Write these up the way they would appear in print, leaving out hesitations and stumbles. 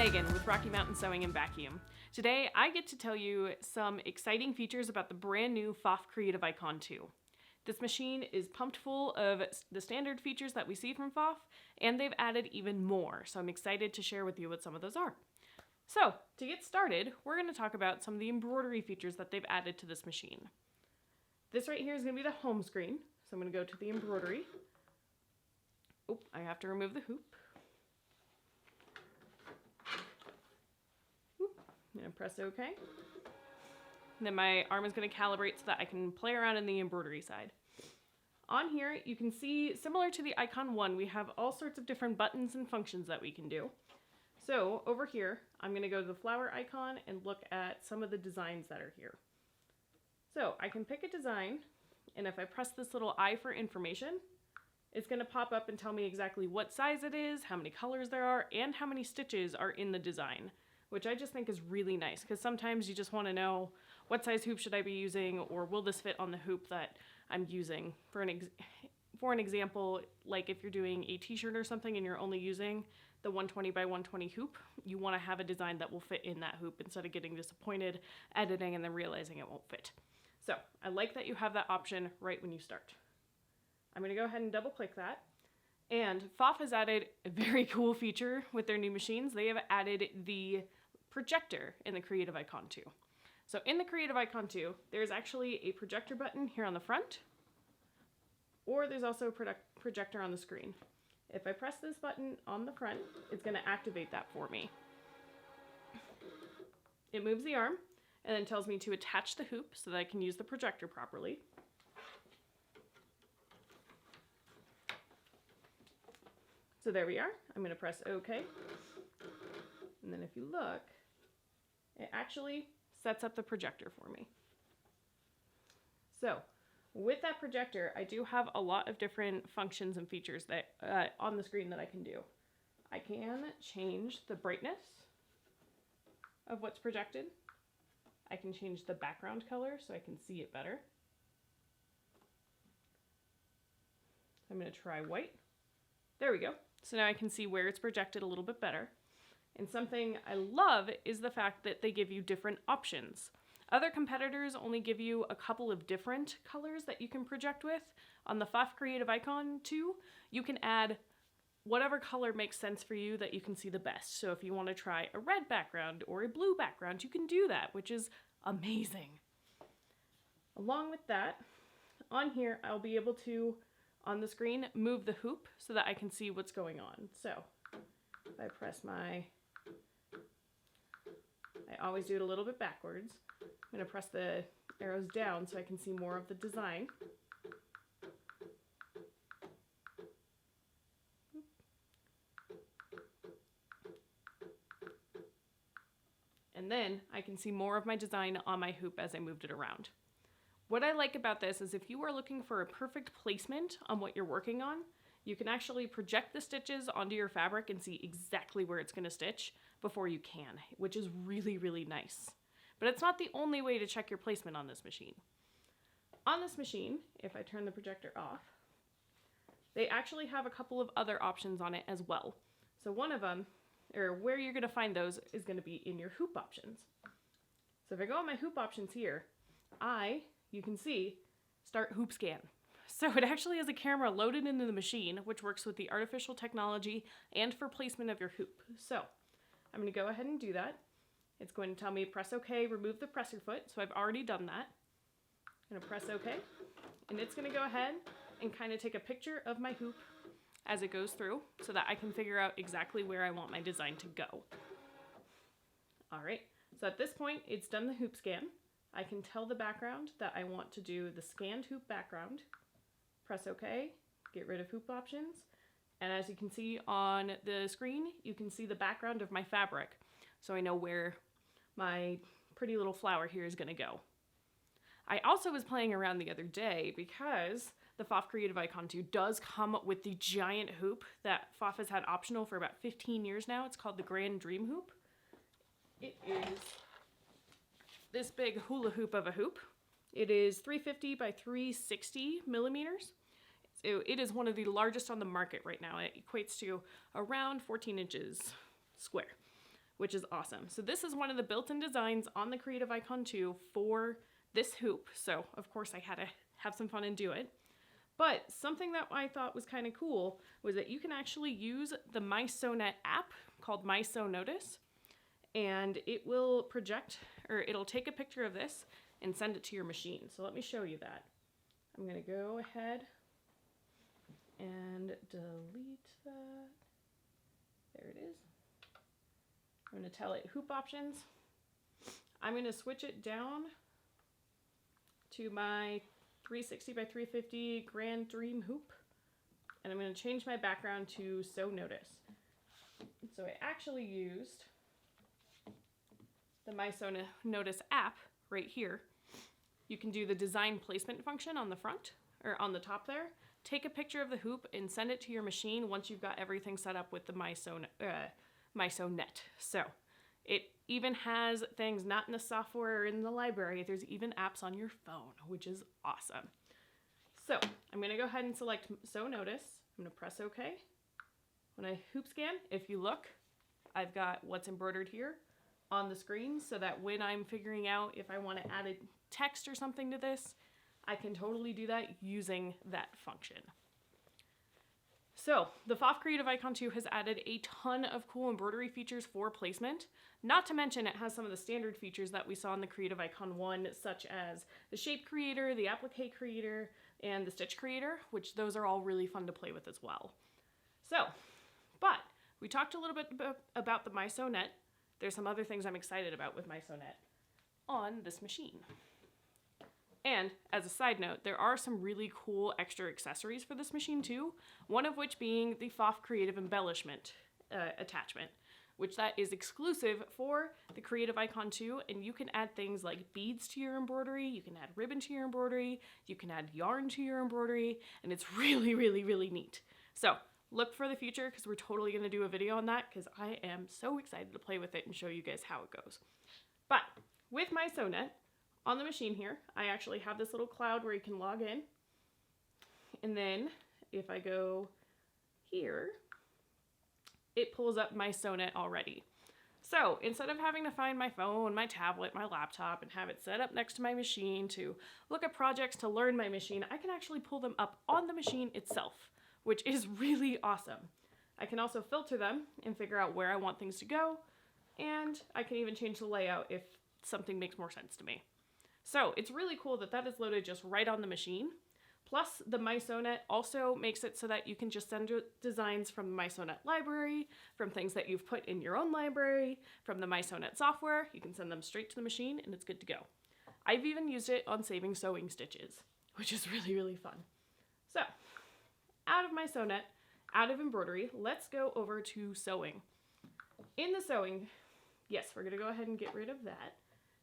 Megan with Rocky Mountain Sewing and Vacuum. Today I get to tell you some exciting features about the brand new Pfaff Creative Icon 2. This machine is pumped full of the standard features that we see from Pfaff, and they've added even more, so I'm excited to share with you what some of those are. So, to get started, we're going to talk about some of the embroidery features that they've added to this machine. This right here is going to be the home screen, so I'm going to go to the embroidery. Oh, I have to remove the hoop. I'm going to press OK. And then my arm is going to calibrate so that I can play around in the embroidery side. On here, you can see, similar to the Icon 1, we have all sorts of different buttons and functions that we can do. So over here, I'm going to go to the flower icon and look at some of the designs that are here. So I can pick a design, and if I press this little I for information, it's going to pop up and tell me exactly what size it is, how many colors there are, and how many stitches are in the design, which I just think is really nice because sometimes you just want to know what size hoop should I be using, or will this fit on the hoop that I'm using. For an example, like if you're doing a t-shirt or something and you're only using the 120 by 120 hoop, you want to have a design that will fit in that hoop instead of getting disappointed editing and then realizing it won't fit. So I like that you have that option right when you start. I'm going to go ahead and double click that. And Pfaff has added a very cool feature with their new machines. They have added the projector in the Creative Icon 2. So in the Creative Icon 2, there's actually a projector button here on the front, or there's also a projector on the screen. If I press this button on the front, it's going to activate that for me. It moves the arm and then tells me to attach the hoop so that I can use the projector properly. So there we are. I'm going to press OK. And then if you look, it actually sets up the projector for me. So with that projector, I do have a lot of different functions and features that on the screen that I can do. I can change the brightness of what's projected. I can change the background color so I can see it better. I'm going to try white. There we go. So now I can see where it's projected a little bit better. And something I love is the fact that they give you different options. Other competitors only give you a couple of different colors that you can project with. On the Pfaff Creative Icon 2, you can add whatever color makes sense for you that you can see the best. So if you want to try a red background or a blue background, you can do that, which is amazing. Along with that, on here, I'll be able to, on the screen, move the hoop so that I can see what's going on. So if I press I always do it a little bit backwards. I'm going to press the arrows down so I can see more of the design. And then I can see more of my design on my hoop as I moved it around. What I like about this is if you are looking for a perfect placement on what you're working on, you can actually project the stitches onto your fabric and see exactly where it's going to stitch before you can, which is really, really nice. But it's not the only way to check your placement on this machine. On this machine, if I turn the projector off, they actually have a couple of other options on it as well. So one of them, or where you're going to find those, is going to be in your hoop options. So if I go on my hoop options here, you can see, start hoop scan. So it actually has a camera loaded into the machine, which works with the artificial technology and for placement of your hoop. So I'm going to go ahead and do that. It's going to tell me press OK, remove the presser foot. So I've already done that. I'm going to press OK, and it's going to go ahead and kind of take a picture of my hoop as it goes through so that I can figure out exactly where I want my design to go. All right, so at this point, it's done the hoop scan. I can tell the background that I want to do the scanned hoop background. Press OK, get rid of hoop options. And as you can see on the screen, you can see the background of my fabric. So I know where my pretty little flower here is going to go. I also was playing around the other day because the Pfaff Creative Icon 2 does come with the giant hoop that Pfaff has had optional for about 15 years now. It's called the Grand Dream Hoop. It is this big hula hoop of a hoop. It is 350 by 360 millimeters. So it is one of the largest on the market right now. It equates to around 14 inches square, which is awesome. So this is one of the built-in designs on the Creative Icon 2 for this hoop. So of course I had to have some fun and do it. But something that I thought was kind of cool was that you can actually use the MySewNet app called MySewNotice, and it will project, or it'll take a picture of this and send it to your machine. So let me show you that. I'm going to go ahead and delete that. There it is. I'm going to tell it hoop options. I'm going to switch it down to my 360 by 350 Grand Dream hoop, and I'm going to change my background to SewNotice. So I actually used the MySewNotice app right here. You can do the design placement function on the front, or on the top there. Take a picture of the hoop and send it to your machine once you've got everything set up with the MySonet. So it even has things not in the software or in the library. There's even apps on your phone, which is awesome. So I'm going to go ahead and select SewNotice. I'm going to press OK. When I hoop scan, if you look, I've got what's embroidered here on the screen, so that when I'm figuring out if I want to add a text or something to this, I can totally do that using that function. So the Pfaff Creative Icon 2 has added a ton of cool embroidery features for placement. Not to mention it has some of the standard features that we saw in the Creative Icon 1, such as the shape creator, the applique creator, and the stitch creator, which those are all really fun to play with as well. So, but we talked a little bit about the MySonet. There's some other things I'm excited about with MySonet on this machine. And as a side note, there are some really cool extra accessories for this machine too, one of which being the Pfaff Creative Embellishment attachment, which that is exclusive for the Creative Icon 2, and you can add things like beads to your embroidery, you can add ribbon to your embroidery, you can add yarn to your embroidery, and it's really, really, really neat. So look for the future, because we're totally going to do a video on that, because I am so excited to play with it and show you guys how it goes. But with MySonet, on the machine here, I actually have this little cloud where you can log in. And then if I go here, it pulls up MySonet already. So instead of having to find my phone, my tablet, my laptop, and have it set up next to my machine to look at projects to learn my machine, I can actually pull them up on the machine itself, which is really awesome. I can also filter them and figure out where I want things to go, and I can even change the layout if something makes more sense to me. So it's really cool that that is loaded just right on the machine. Plus the MySonet also makes it so that you can just send designs from the MySonet library, from things that you've put in your own library, from the MySonet software. You can send them straight to the machine and it's good to go. I've even used it on saving sewing stitches, which is really, really fun. So out of MySonet, out of embroidery, let's go over to sewing. In the sewing, yes, we're going to go ahead and get rid of that.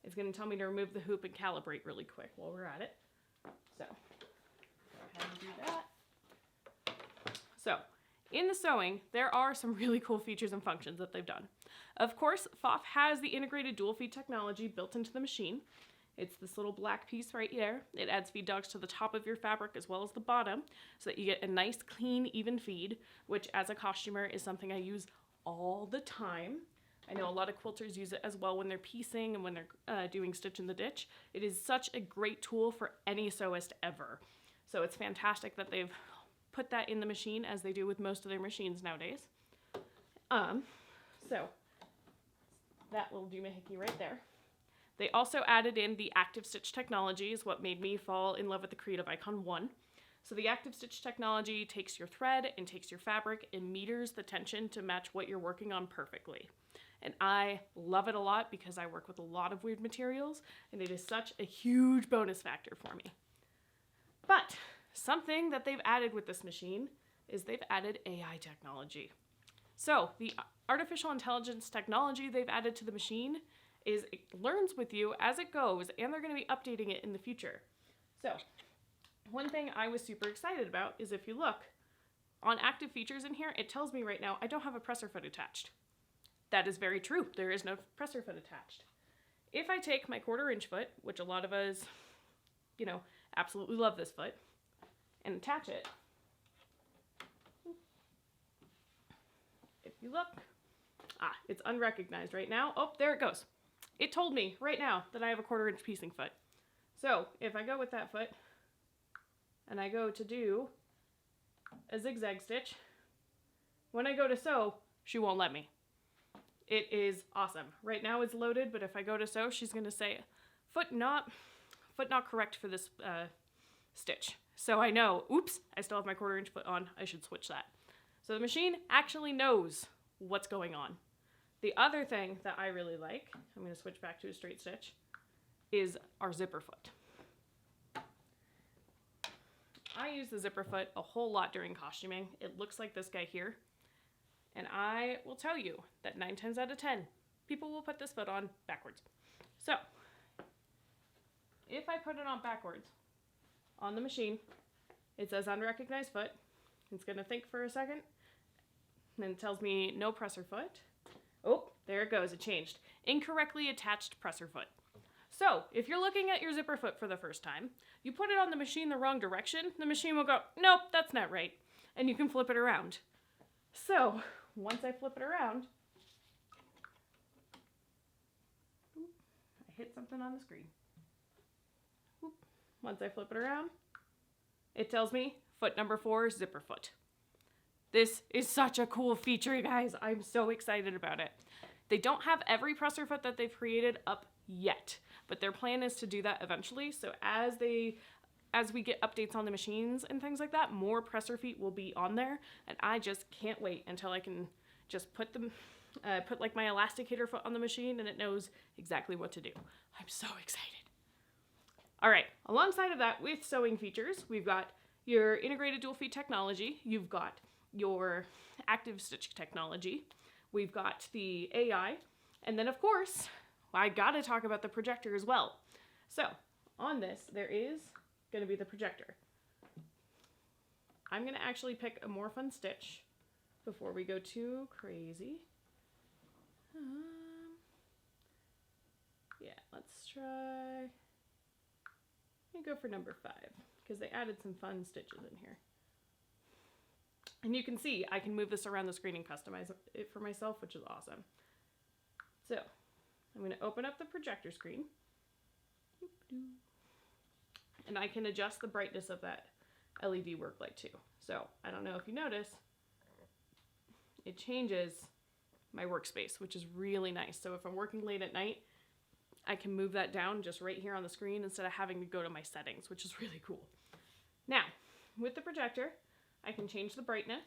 It's going to tell me to remove the hoop and calibrate really quick while we're at it. So, go ahead and do that. So, in the sewing, there are some really cool features and functions that they've done. Of course, Pfaff has the integrated dual feed technology built into the machine. It's this little black piece right there. It adds feed dogs to the top of your fabric as well as the bottom, so that you get a nice, clean, even feed, which as a costumer is something I use all the time. I know a lot of quilters use it as well when they're piecing and when they're doing stitch in the ditch. It is such a great tool for any sewist ever. So it's fantastic that they've put that in the machine, as they do with most of their machines nowadays. So that little doohickey right there. They also added in the active stitch technology, is what made me fall in love with the Creative Icon 1. So the active stitch technology takes your thread and takes your fabric and meters the tension to match what you're working on perfectly. And I love it a lot because I work with a lot of weird materials, and it is such a huge bonus factor for me. But something that they've added with this machine is they've added AI technology. So the artificial intelligence technology they've added to the machine is it learns with you as it goes, and they're going to be updating it in the future. So one thing I was super excited about is if you look on active features in here, it tells me right now I don't have a presser foot attached. That is very true. There is no presser foot attached. If I take my 1/4 inch foot, which a lot of us, absolutely love this foot, and attach it, if you look, It's unrecognized right now. Oh, there it goes. It told me right now that I have a 1/4 inch piecing foot. So if I go with that foot and I go to do a zigzag stitch, when I go to sew, she won't let me. It is awesome. Right now it's loaded, but if I go to sew, she's going to say foot not correct for this stitch. So I know, oops, I still have my 1/4 inch foot on. I should switch that. So the machine actually knows what's going on. The other thing that I really like, I'm going to switch back to a straight stitch, is our zipper foot. I use the zipper foot a whole lot during costuming. It looks like this guy here. And I will tell you that 9 times out of 10, people will put this foot on backwards. So, if I put it on backwards on the machine, it says unrecognized foot. It's going to think for a second. And then it tells me no presser foot. Oh, there it goes. It changed. Incorrectly attached presser foot. So, if you're looking at your zipper foot for the first time, you put it on the machine the wrong direction, the machine will go, nope, that's not right. And you can flip it around. So, once I flip it around, I hit something on the screen. Once I flip it around, it tells me foot number 4, zipper foot. This is such a cool feature, guys. I'm so excited about it. They don't have every presser foot that they've created up yet, but their plan is to do that eventually. So as we get updates on the machines and things like that, more presser feet will be on there, and I just can't wait until I can just put like my elasticator foot on the machine and it knows exactly what to do. I'm so excited. All right, alongside of that, with sewing features, we've got your integrated dual feed technology, you've got your active stitch technology, we've got the AI, and then of course, I gotta talk about the projector as well. So on this, there is gonna be the projector. I'm gonna actually pick a more fun stitch before we go too crazy. Yeah, let's try, let me go for number 5, because they added some fun stitches in here. And you can see I can move this around the screen and customize it for myself, which is awesome. So I'm going to open up the projector screen. And I can adjust the brightness of that LED work light too. So I don't know if you notice, it changes my workspace, which is really nice. So if I'm working late at night, I can move that down just right here on the screen instead of having to go to my settings, which is really cool. Now, with the projector, I can change the brightness.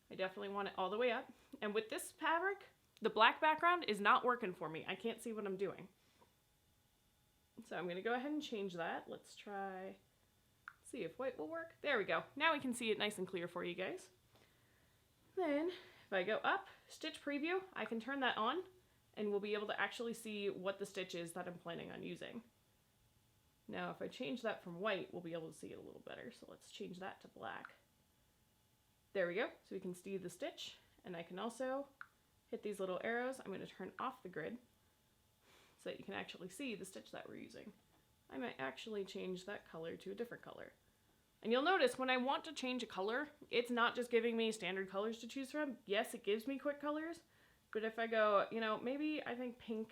I definitely want it all the way up. And with this fabric, the black background is not working for me. I can't see what I'm doing. So I'm going to go ahead and change that. Let's try, see if white will work. There we go. Now we can see it nice and clear for you guys. Then, if I go up, stitch preview, I can turn that on and we'll be able to actually see what the stitch is that I'm planning on using. Now, if I change that from white, we'll be able to see it a little better. So let's change that to black. There we go. So we can see the stitch, and I can also hit these little arrows. I'm going to turn off the grid so that you can actually see the stitch that we're using. I might actually change that color to a different color. And you'll notice when I want to change a color, it's not just giving me standard colors to choose from. Yes, it gives me quick colors, but if I go, you know, maybe I think pink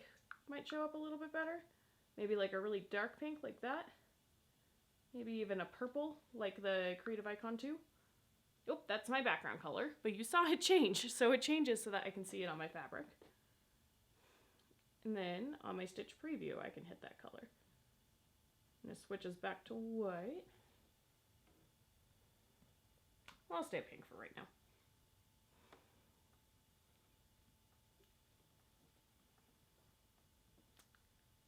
might show up a little bit better. Maybe like a really dark pink like that. Maybe even a purple like the Creative Icon 2. Oh, that's my background color, but you saw it change. So it changes so that I can see it on my fabric. And then on my stitch preview, I can hit that color. And it switches back to white. I'll stay pink for right now.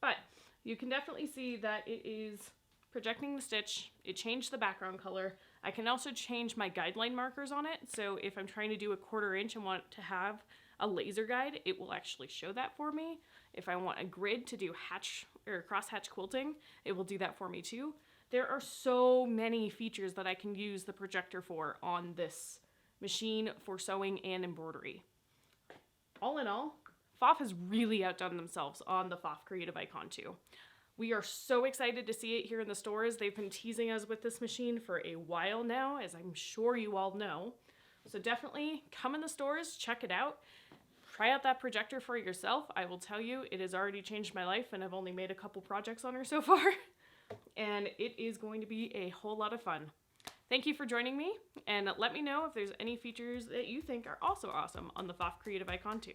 But you can definitely see that it is projecting the stitch. It changed the background color. I can also change my guideline markers on it. So if I'm trying to do a 1/4 inch and want to have a laser guide, it will actually show that for me. If I want a grid to do hatch or cross hatch quilting, it will do that for me too. There are so many features that I can use the projector for on this machine for sewing and embroidery. All in all, Pfaff has really outdone themselves on the Pfaff Creative Icon 2. We are so excited to see it here in the stores. They've been teasing us with this machine for a while now, as I'm sure you all know. So definitely come in the stores, check it out. try out that projector for yourself. I will tell you, it has already changed my life, and I've only made a couple projects on her so far. And it is going to be a whole lot of fun. Thank you for joining me, and let me know if there's any features that you think are also awesome on the Pfaff Creative Icon too.